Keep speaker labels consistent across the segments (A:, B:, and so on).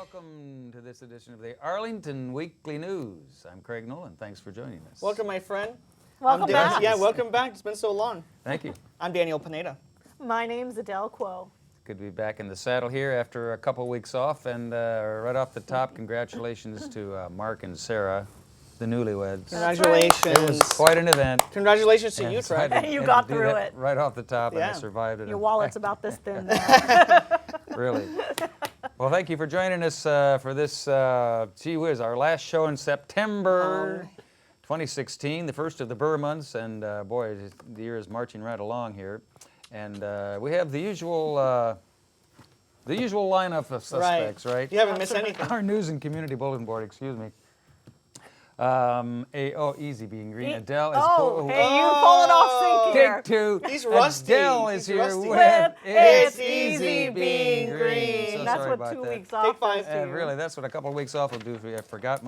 A: welcome to this edition of the Arlington Weekly News. I'm Craig Nolan. Thanks for joining us.
B: Welcome, my friend.
C: Welcome back.
B: Yeah, welcome back. It's been so long.
A: Thank you.
B: I'm Daniel Pineda.
C: My name's Adele Quo.
A: Good to be back in the saddle here after a couple weeks off. And right off the top, congratulations to Mark and Sarah, the newlyweds.
B: Congratulations.
A: It was quite an event.
B: Congratulations to
A: And
B: you,
A: so I
B: Craig.
A: had
C: You
A: to
C: got
A: do
C: through
A: that
C: it.
A: right off the top, and I
B: Yeah.
A: survived it.
C: Your wallet's about this thin now.
A: Really. Well, thank you for joining us for this, gee whiz, our last show in September 2016, the first of the Burr months, and boy, the year is marching right along here. And we have the usual lineup of suspects, right?
B: You haven't missed anything.
A: Our news and community bulletin board, excuse me. Easy being green. Adele is
C: Hey, you falling off sync here.
A: Take two.
B: He's rusty.
A: Adele is
B: He's
A: here
B: rusty.
A: with
C: It's Easy Being Green.
A: So
C: That's
A: sorry
C: what
A: about
C: 2
A: that.
C: weeks off
B: Take five.
C: does to you.
A: Really, that's what a couple of weeks off will do for you. I forgot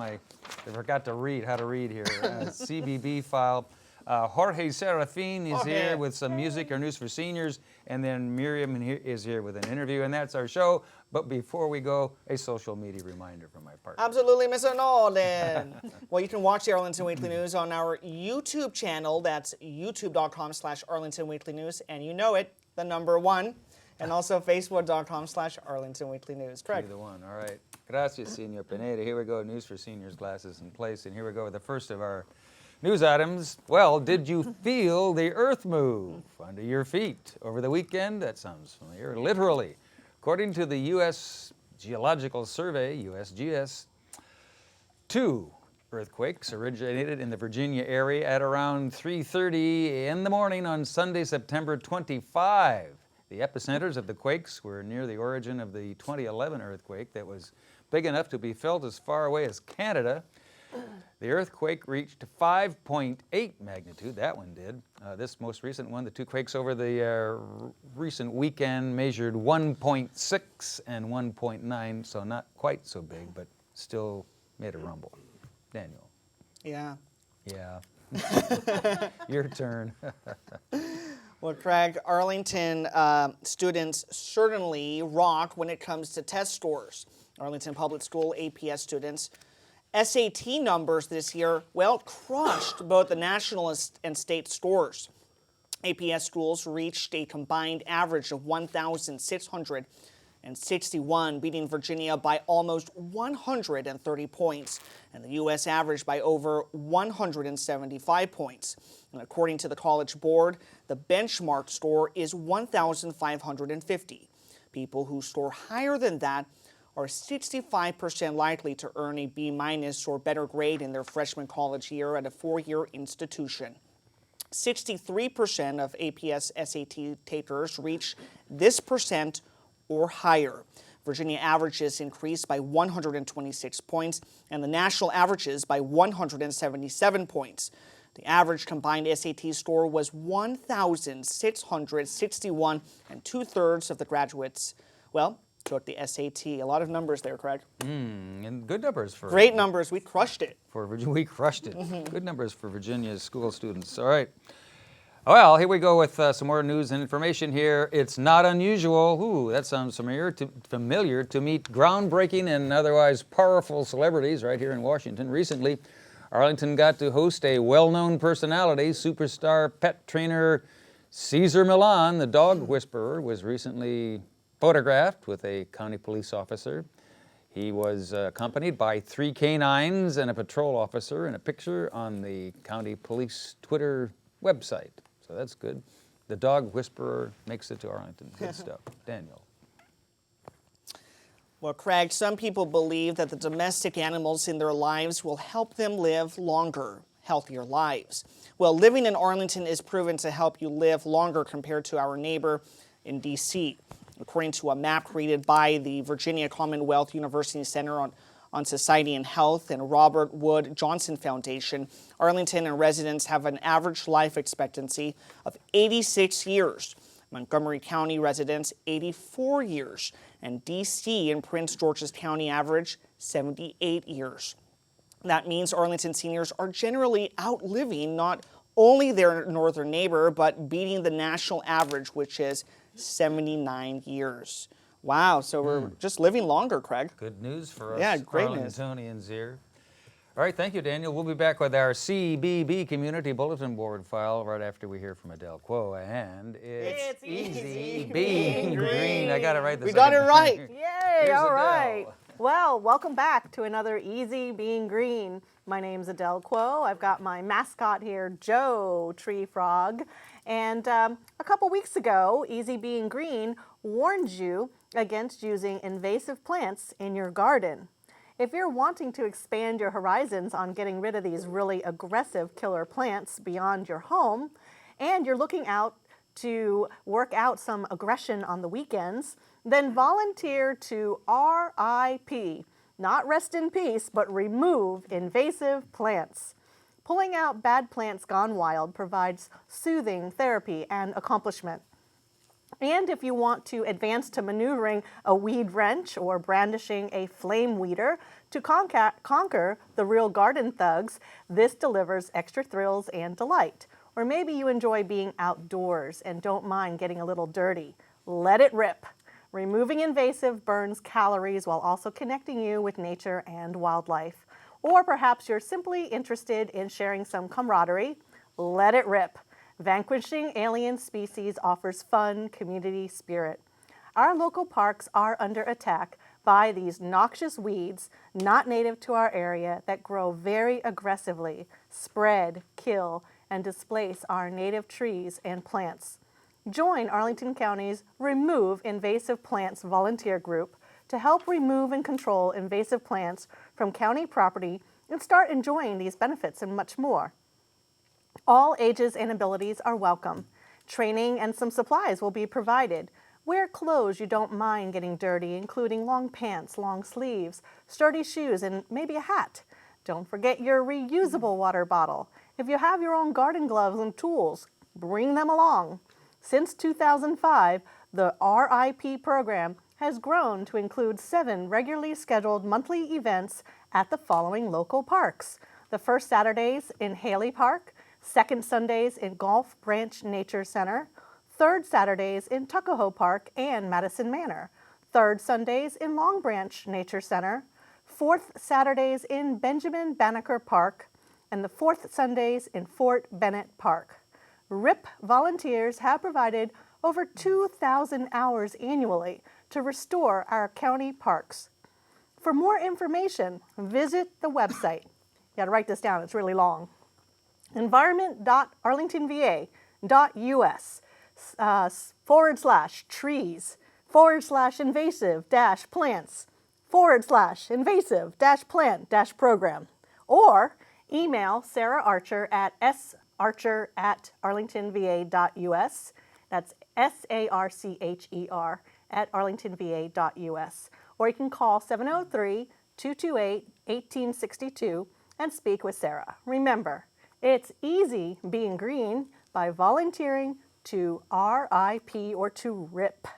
A: to read how to read here. CBB file. Jorge Serafin is here with some music or news for seniors, and then Miriam is here with an interview, and that's our show. But before we go, a social media reminder from my partner.
B: Absolutely, Mr. Nolan. Well, you can watch the Arlington Weekly News on our YouTube channel. That's youtube.com/Arlington Weekly News, and you know it, the number 1. And also facebook.com/Arlington Weekly News. Correct.
A: You're the one. All right. Gracias, Senor Pineda. Here we go. News for seniors, glasses in place, and here we go with the first of our news items. Well, did you feel the earth move under your feet over the weekend? That sounds familiar. Literally. According to the U.S. Geological Survey, USGS, 2 earthquakes originated in the Virginia area at around 3:30 in the morning on Sunday, September 25. The epicenters of the quakes were near the origin of the 2011 earthquake that was big enough to be felt as far away as Canada. The earthquake reached 5.8 magnitude. That one did. This most recent one, the 2 quakes over the recent weekend measured 1.6 and 1.9, so not quite so big, but still made a rumble. Daniel.
B: Yeah.
A: Yeah. Your turn.
B: Well, Craig, Arlington students certainly rock when it comes to test scores. Arlington Public School APS students. SAT numbers this year, well, crushed both the national and state scores. APS schools reached a combined average of 1,661, beating Virginia by almost 130 points, and the U.S. average by over 175 points. And according to the College Board, the benchmark score is 1,550. People who score higher than that are 65% likely to earn a B- or better grade in their freshman college year at a 4-year institution. 63% of APS SAT takers reach this percent or higher. Virginia averages increased by 126 points, and the national averages by 177 points. The average combined SAT score was 1,661, and 2/3 of the graduates, well, took the SAT. A lot of numbers there, Craig.
A: And good numbers for
B: Great numbers. We crushed it.
A: for Virginia. We crushed it. Good numbers for Virginia's school students. All right. Well, here we go with some more news and information here. It's not unusual. Ooh, that sounds familiar to meet groundbreaking and otherwise powerful celebrities right here in Washington. Recently, Arlington got to host a well-known personality, superstar pet trainer Cesar Millan, the dog whisperer, was recently photographed with a county police officer. He was accompanied by 3 canines and a patrol officer in a picture on the county police Twitter website. So that's good. The dog whisperer makes it to Arlington. Good stuff. Daniel.
B: Well, Craig, some people believe that the domestic animals in their lives will help them live longer, healthier lives. Well, living in Arlington is proven to help you live longer compared to our neighbor in D.C. According to a map created by the Virginia Commonwealth University Center on Society and Health and Robert Wood Johnson Foundation, Arlington and residents have an average life expectancy of 86 years. Montgomery County residents, 84 years. And D.C. and Prince George's County average, 78 years. That means Arlington seniors are generally outliving not only their northern neighbor, but beating the national average, which is 79 years. Wow, so we're just living longer, Craig.
A: Good news for us
B: Yeah, great news.
A: Arlingtonians here. All right, thank you, Daniel. We'll be back with our CBB Community Bulletin Board file right after we hear from Adele Quo. And it's easy being green. I got it right this
B: We got it
A: second.
B: right.
C: Yay,
A: Here's
C: all
A: Adele.
C: right. Well, welcome back to another Easy Being Green. My name's Adele Quo. I've got my mascot here, Joe Tree Frog. And a couple weeks ago, Easy Being Green warned you against using invasive plants in your garden. If you're wanting to expand your horizons on getting rid of these really aggressive killer plants beyond your home, and you're looking out to work out some aggression on the weekends, then volunteer to RIP, not rest in peace, but remove invasive plants. Pulling out bad plants gone wild provides soothing therapy and accomplishment. And if you want to advance to maneuvering a weed wrench or brandishing a flame weeder to conquer the real garden thugs, this delivers extra thrills and delight. Or maybe you enjoy being outdoors and don't mind getting a little dirty. Let it rip. Removing invasive burns calories while also connecting you with nature and wildlife. Or perhaps you're simply interested in sharing some camaraderie. Let it rip. Vanquishing alien species offers fun community spirit. Our local parks are under attack by these noxious weeds not native to our area that grow very aggressively, spread, kill, and displace our native trees and plants. Join Arlington County's Remove Invasive Plants volunteer group to help remove and control invasive plants from county property and start enjoying these benefits and much more. All ages and abilities are welcome. Training and some supplies will be provided. Wear clothes you don't mind getting dirty, including long pants, long sleeves, sturdy shoes, and maybe a hat. Don't forget your reusable water bottle. If you have your own garden gloves and tools, bring them along. Since 2005, the RIP program has grown to include 7 regularly scheduled monthly events at the following local parks. The first Saturdays in Haley Park, second Sundays in Gulf Branch Nature Center, third Saturdays in Tuckahoe Park and Madison Manor, third Sundays in Long Branch Nature Center, fourth Saturdays in Benjamin Banneker Park, and the fourth Sundays in Fort Bennett Park. RIP volunteers have provided over 2,000 hours annually to restore our county parks. For more information, visit the website. You gotta write this down, it's really long. environment.arlingtonva.us /trees/invasive-plants/invasive-plant-program, or email Sarah Archer at sarcher@arlingtonva.us. That's SARCHER at arlingtonva.us. Or you can call 703-228-1862 and speak with Sarah. Remember, it's easy being green by volunteering to RIP or to RIP.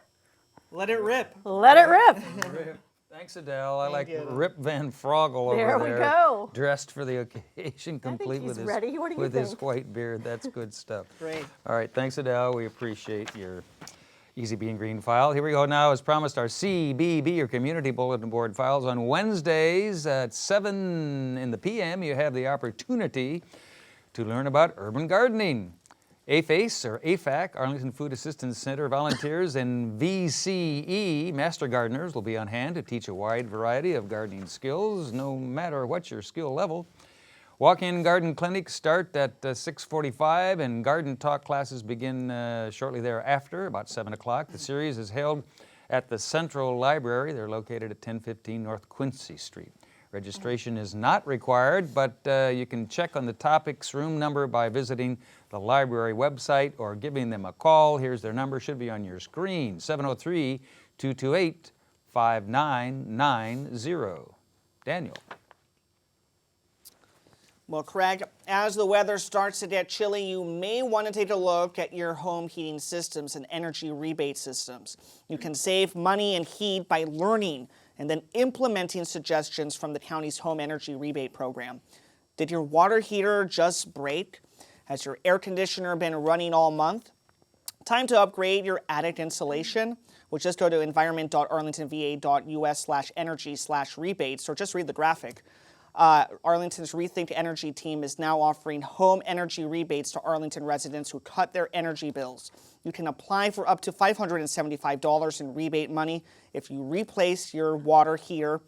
B: Let it rip.
C: Let it rip.
A: Rip. Thanks, Adele. I like
B: you.
A: Rip Van Froggle
C: There
A: over
C: we
A: there.
C: go.
A: Dressed for the occasion, complete
C: he's
A: with his
C: ready. What do you
A: with his
C: think?
A: white beard. That's good stuff.
B: Great.
A: All right, thanks, Adele. We appreciate your Easy Being Green file. Here we go now. As promised, our CBB, or Community Bulletin Board files. On Wednesdays at 7 p.m., you have the opportunity to learn about urban gardening. AFACE, or AFAC, Arlington Food Assistance Center volunteers and VCE, Master Gardeners, will be on hand to teach a wide variety of gardening skills, no matter what your skill level. Walk-in garden clinics start at 6:45, and garden talk classes begin shortly thereafter, about 7 o'clock. The series is held at the Central Library. They're located at 1015 North Quincy Street. Registration is not required, but you can check on the topics room number by visiting the library website or giving them a call. Here's their number, should be on your screen, 703-228-5990. Daniel.
B: Well, Craig, as the weather starts to get chilly, you may want to take a look at your home heating systems and energy rebate systems. You can save money and heat by learning and then implementing suggestions from the county's home energy rebate program. Did your water heater just break? Has your air conditioner been running all month? Time to upgrade your attic insulation? which just go to environment.arlingtonva.us/energy/rebates, or just read the graphic. Arlington's Rethink Energy team is now offering home energy rebates to Arlington residents who cut their energy bills. You can apply for up to $575 in rebate money if you replace your water heater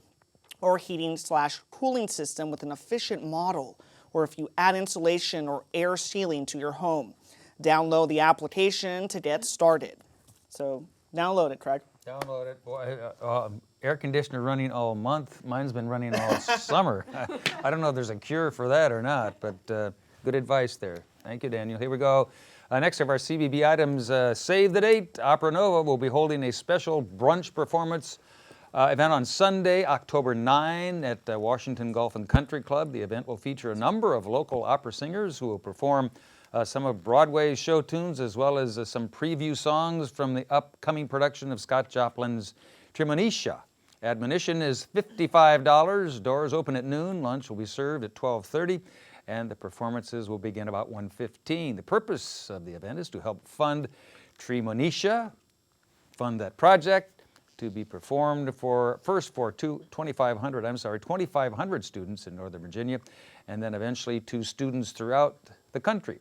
B: or heating/cooling system with an efficient model, or if you add insulation or air sealing to your home. Download the application to get started. So download it, Craig.
A: Download it. Boy, air conditioner running all month. Mine's been running all summer. I don't know if there's a cure for that or not, but good advice there. Thank you, Daniel. Here we go. Next of our CBB items, save the date. Opera Nova will be holding a special brunch performance event on Sunday, October 9 at Washington Golf and Country Club. The event will feature a number of local opera singers who will perform some of Broadway's show tunes, as well as some preview songs from the upcoming production of Scott Joplin's Tremonisha. Admission is $55. Doors open at noon. Lunch will be served at 12:30, and the performances will begin about 1:15. The purpose of the event is to help fund Tremonisha, fund that project, to be performed for 2,500 students in Northern Virginia, and then eventually to students throughout the country.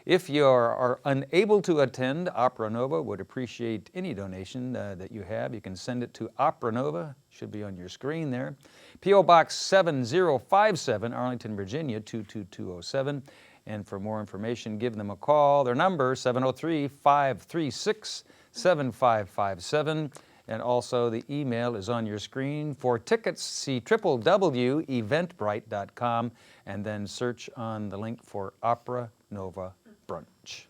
A: If you are unable to attend, Opera Nova would appreciate any donation that you have. You can send it to Opera Nova, should be on your screen there. P.O. Box 7057, Arlington, Virginia 22207. And for more information, give them a call. Their number, 703-536-7557. And also the email is on your screen. For tickets, see www.eventbrite.com and then search on the link for Opera Nova Brunch.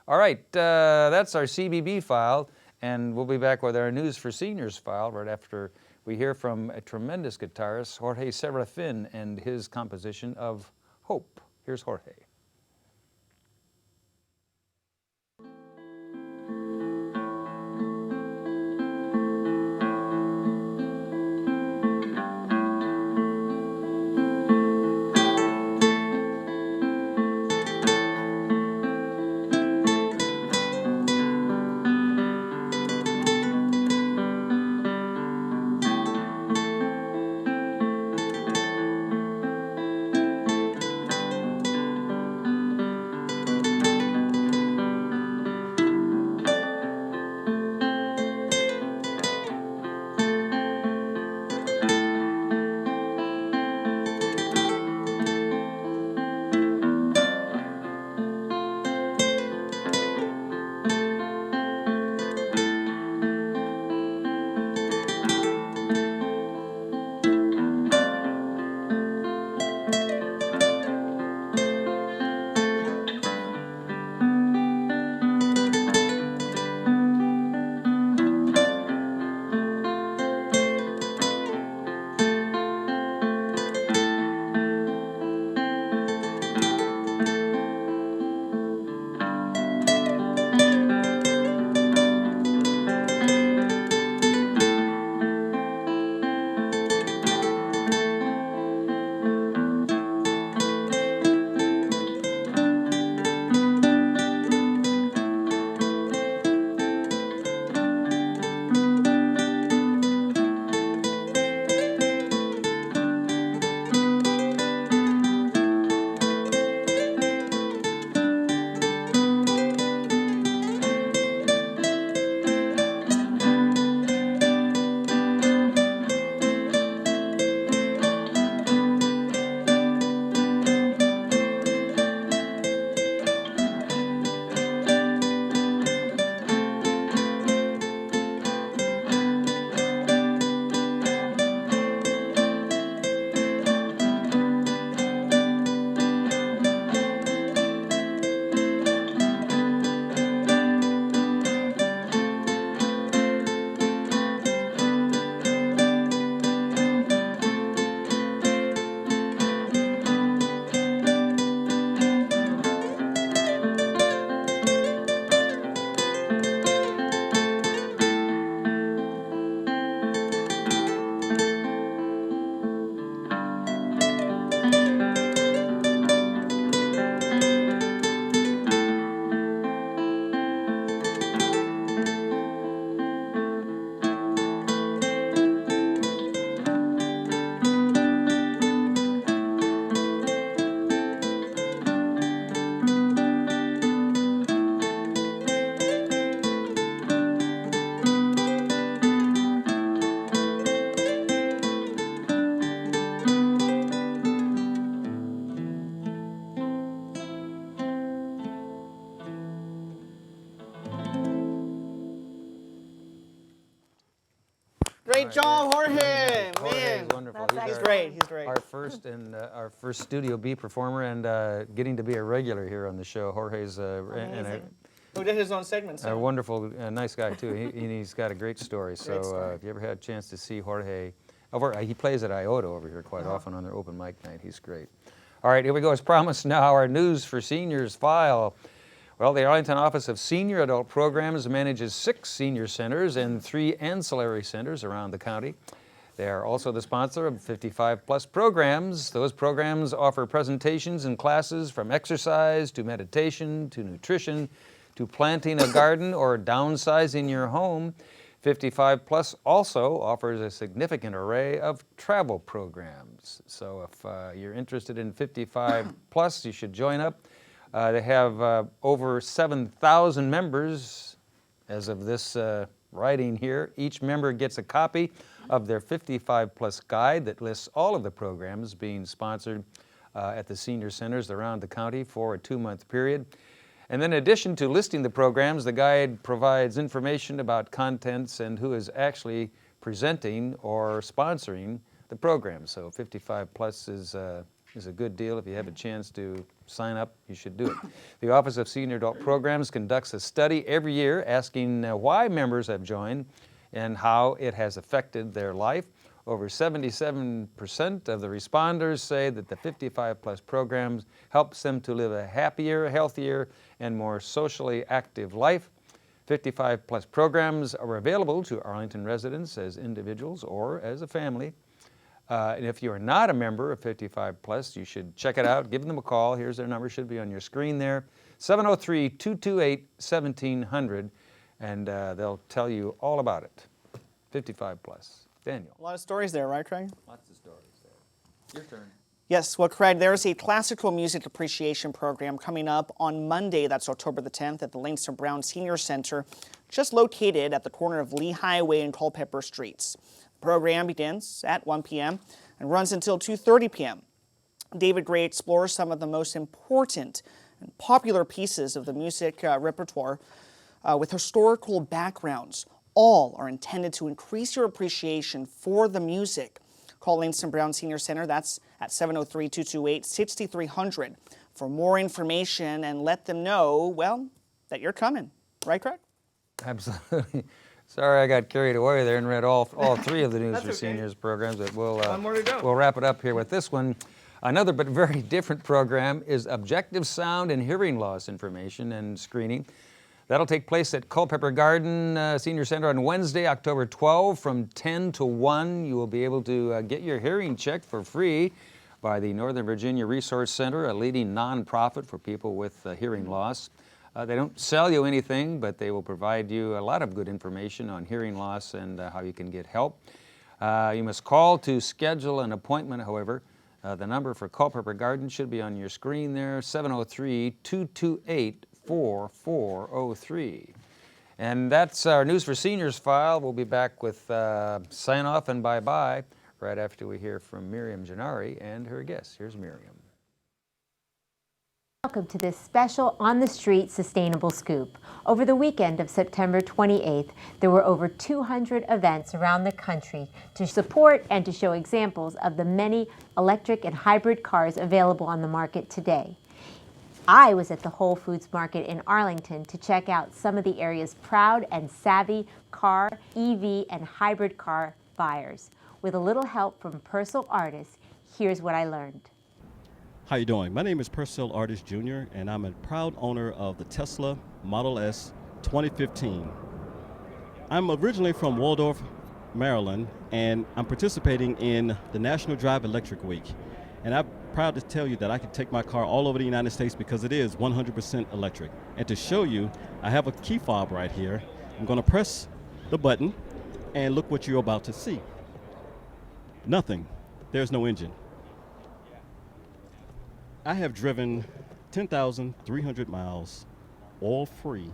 A: All right, that's our CBB file, and we'll be back with our News for Seniors file right after we hear from a tremendous guitarist, Jorge Serafin, and his composition of Hope. Here's Jorge.
B: Great job, Jorge.
A: Jorge
B: Man,
A: is wonderful.
C: That's
B: he's
C: excellent.
B: great. He's great.
A: Our first Studio B performer and getting to be a regular here on the show. Jorge's
C: Amazing.
B: Who did his own segments?
A: a wonderful, nice guy too. He's got a great story.
B: Great
A: So
B: story.
A: if you ever had a chance to see Jorge, he plays at IOTA over here quite often on their open mic night. He's great. All right, here we go. As promised now, our News for Seniors file. Well, the Arlington Office of Senior Adult Programs manages 6 senior centers and 3 ancillary centers around the county. They are also the sponsor of 55-plus programs. Those programs offer presentations and classes from exercise to meditation to nutrition to planting a garden or downsizing your home. 55-plus also offers a significant array of travel programs. So if you're interested in 55-plus, you should join up. They have over 7,000 members as of this writing here. Each member gets a copy of their 55-plus guide that lists all of the programs being sponsored at the senior centers around the county for a 2-month period. And then in addition to listing the programs, the guide provides information about contents and who is actually presenting or sponsoring the program. So 55-plus is a good deal. If you have a chance to sign up, you should do it. The Office of Senior Adult Programs conducts a study every year asking why members have joined and how it has affected their life. Over 77% of the responders say that the 55-plus programs helps them to live a happier, healthier, and more socially active life. 55-plus programs are available to Arlington residents as individuals or as a family. And if you are not a member of 55-plus, you should check it out. Give them a call. Here's their number. Should be on your screen there. 703-228-1700, and they'll tell you all about it. 55-plus. Daniel.
B: A lot of stories there, right, Craig?
A: Lots of stories there. Your turn.
B: Yes, well, Craig, there is a classical music appreciation program coming up on Monday. That's October the 10th at the Langston Brown Senior Center, just located at the corner of Lee Highway and Culpeper Streets. The program begins at 1 p.m. and runs until 2:30 p.m. David Gray explores some of the most important and popular pieces of the music repertoire with historical backgrounds. All are intended to increase your appreciation for the music. Call Langston Brown Senior Center. That's at 703-228-6300 for more information and let them know, well, that you're coming. Right, Craig?
A: Absolutely. Sorry I got carried away there and read all 3 of the News
B: That's
A: for
B: okay.
A: Seniors programs, but we'll
B: More to go.
A: we'll wrap it up here with this one. Another but very different program is Objective Sound and Hearing Loss Information and Screening. That'll take place at Culpeper Garden Senior Center on Wednesday, October 12 from 10 to 1. You will be able to get your hearing checked for free by the Northern Virginia Resource Center, a leading nonprofit for people with hearing loss. They don't sell you anything, but they will provide you a lot of good information on hearing loss and how you can get help. You must call to schedule an appointment, however. The number for Culpeper Garden should be on your screen there, 703-228-4403. And that's our News for Seniors file. We'll be back with sign off and bye-bye right after we hear from Miriam Gennari and her guests. Here's Miriam.
D: Welcome to this special On the Street Sustainable Scoop. Over the weekend of September 28th, there were over 200 events around the country to support and to show examples of the many electric and hybrid cars available on the market today. I was at the Whole Foods Market in Arlington to check out some of the area's proud and savvy car, EV, and hybrid car buyers. With a little help from Purcell Artists, here's what I learned.
E: How you doing? My name is Purcell Artist Jr. and I'm a proud owner of the Tesla Model S 2015. I'm originally from Waldorf, Maryland, and I'm participating in the National Drive Electric Week. And I'm proud to tell you that I can take my car all over the United States because it is 100% electric. And to show you, I have a key fob right here. I'm going to press the button and look what you're about to see. Nothing. There's no engine. I have driven 10,300 miles, oil-free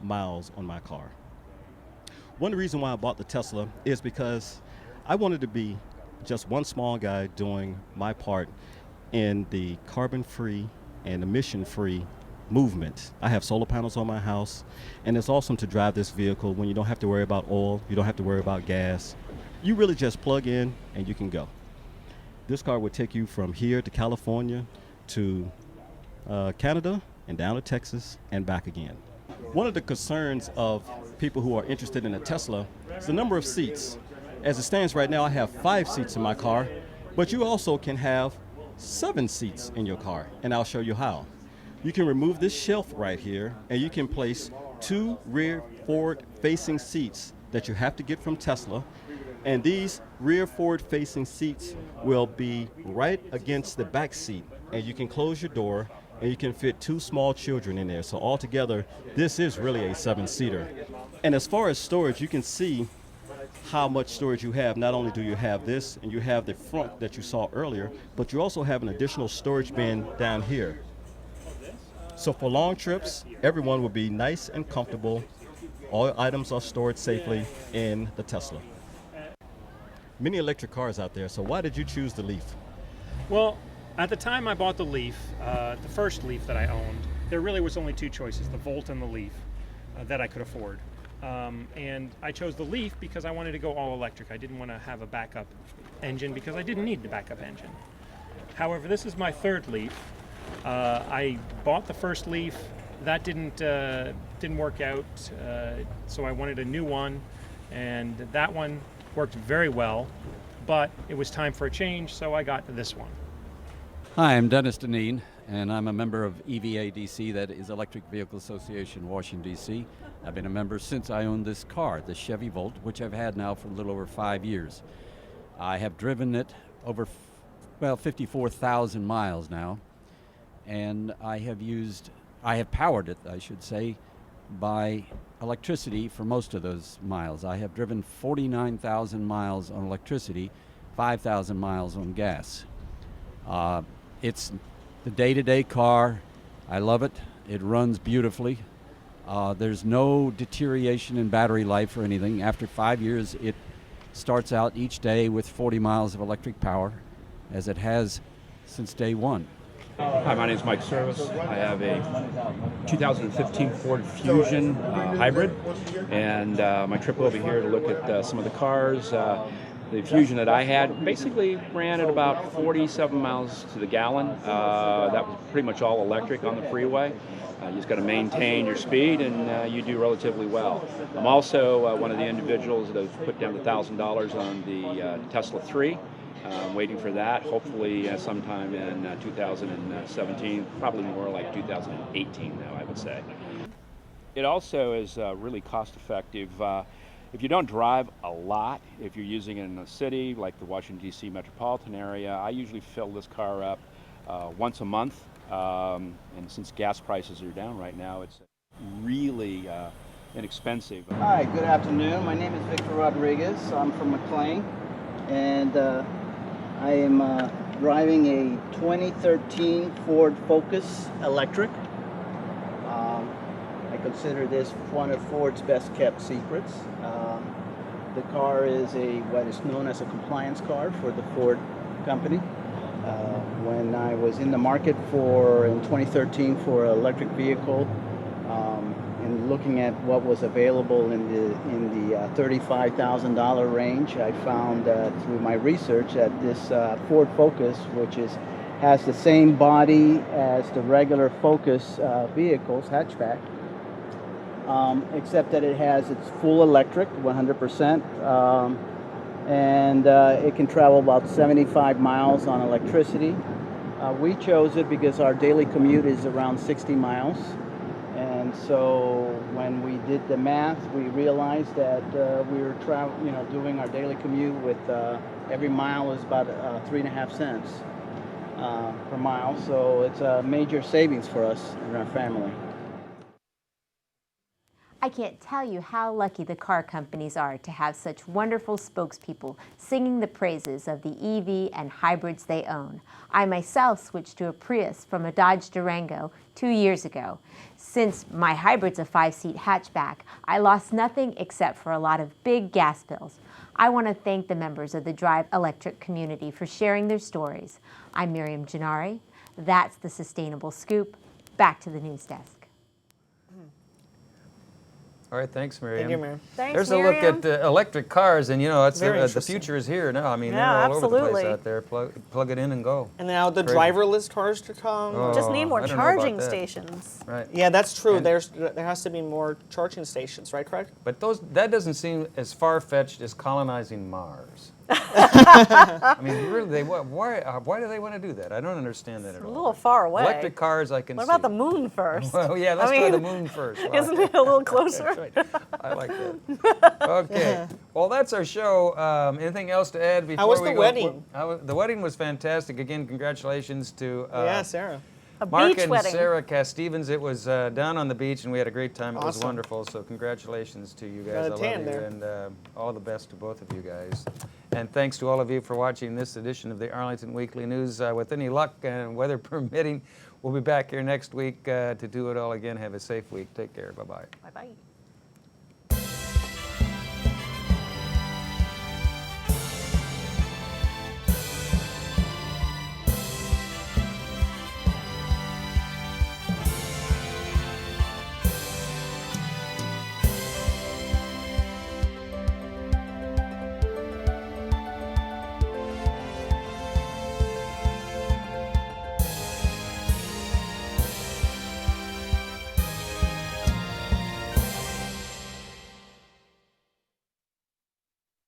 E: miles on my car. One reason why I bought the Tesla is because I wanted to be just one small guy doing my part in the carbon-free and emission-free movement. I have solar panels on my house, and it's awesome to drive this vehicle when you don't have to worry about oil, you don't have to worry about gas. You really just plug in and you can go. This car would take you from here to California to Canada and down to Texas and back again. One of the concerns of people who are interested in a Tesla is the number of seats. As it stands right now, I have 5 seats in my car, but you also can have 7 seats in your car, and I'll show you how. You can remove this shelf right here, and you can place 2 rear forward-facing seats that you have to get from Tesla, and these rear forward-facing seats will be right against the back seat, and you can close your door, and you can fit 2 small children in there. So altogether, this is really a 7-seater. And as far as storage, you can see how much storage you have. Not only do you have this, and you have the front that you saw earlier, but you also have an additional storage bin down here. So for long trips, everyone will be nice and comfortable. All items are stored safely in the Tesla. Many electric cars out there, so why did you choose the Leaf?
F: Well, at the time I bought the Leaf, the first Leaf that I owned, there really was only 2 choices, the Volt and the Leaf, that I could afford. And I chose the Leaf because I wanted to go all electric. I didn't want to have a backup engine because I didn't need the backup engine. However, this is my 3rd Leaf. I bought the first Leaf. That didn't work out, so I wanted a new one, and that one worked very well, but it was time for a change, so I got this one.
G: Hi, I'm Dennis Deneen, and I'm a member of EVADC, that is Electric Vehicle Association, Washington, D.C. I've been a member since I owned this car, the Chevy Volt, which I've had now for a little over 5 years. I have driven it over, 54,000 miles now, and I have powered it, I should say, by electricity for most of those miles. I have driven 49,000 miles on electricity, 5,000 miles on gas. It's the day-to-day car. I love it. It runs beautifully. There's no deterioration in battery life or anything. After 5 years, it starts out each day with 40 miles of electric power, as it has since day one.
H: Hi, my name is Mike Service. I have a 2015 Ford Fusion hybrid, and my trip over here to look at some of the cars. The Fusion that I had basically ran at about 47 miles to the gallon. That was pretty much all electric on the freeway. You just got to maintain your speed, and you do relatively well. I'm also one of the individuals that have put down $1,000 on the Tesla 3. I'm waiting for that, hopefully sometime in 2017, probably more like 2018 now, I would say. It also is really cost effective. If you don't drive a lot, if you're using it in a city like the Washington, D.C. metropolitan area, I usually fill this car up once a month. And since gas prices are down right now, it's really inexpensive.
I: Hi, good afternoon. My name is Victor Rodriguez. I'm from McLean, and I am driving a 2013 Ford Focus Electric. I consider this one of Ford's best kept secrets. The car is what is known as a compliance car for the Ford company. When I was in the market in 2013 for an electric vehicle, and looking at what was available in the $35,000 range, I found through my research that this Ford Focus, which has the same body as the regular Focus vehicles, hatchback, except that it has its full electric, 100%, and it can travel about 75 miles on electricity. We chose it because our daily commute is around 60 miles. And so when we did the math, we realized that we were doing our daily commute with every mile is about 3.5 cents per mile. So it's a major savings for us and our family.
D: I can't tell you how lucky the car companies are to have such wonderful spokespeople singing the praises of the EV and hybrids they own. I myself switched to a Prius from a Dodge Durango 2 years ago. Since my hybrid's a 5-seat hatchback, I lost nothing except for a lot of big gas bills. I want to thank the members of the Drive Electric community for sharing their stories. I'm Miriam Gennari. That's the Sustainable Scoop. Back to the news desk.
A: All right, thanks, Miriam.
B: Thank you, Miriam.
C: Thanks,
A: There's
C: Miriam.
A: a look at electric cars, and you know, it's
B: Very
A: the
B: interesting.
A: future is here now. I mean,
C: Yeah,
A: they're all over the
C: absolutely.
A: place out there. Plug it in and go.
B: And now the
A: Crazy.
B: driverless cars to come.
A: Oh.
C: Just need more
A: I don't know about
C: charging
A: that.
C: stations.
A: Right.
B: Yeah, that's true.
A: And-
B: There has to be more charging stations, right, Craig?
A: But that doesn't seem as far-fetched as colonizing Mars. I mean, really, why do they want to do that? I don't understand that at
C: A
A: all.
C: little far away.
A: Electric cars, I can
C: What
A: see.
C: about the moon first?
A: Well, yeah, let's try the moon first. Wow.
C: Isn't it a little closer?
A: That's right. I like that. Okay. Well, that's our show. Anything else to add before
B: was
A: we
B: the
A: go?
B: wedding?
A: The wedding was fantastic. Again, congratulations to
B: Yeah, Sarah.
C: A
A: Mark
C: beach
A: and
C: wedding.
A: Sarah Castevens. It was down on the beach, and we had a great time. It was
B: Awesome.
A: wonderful. So congratulations to you guys.
B: Got a
A: I love
B: tan
A: you,
B: there.
A: and all the best to both of you guys. And thanks to all of you for watching this edition of the Arlington Weekly News. With any luck and weather permitting, we'll be back here next week to do it all again. Have a safe week. Take care. Bye-bye.
C: Bye-bye.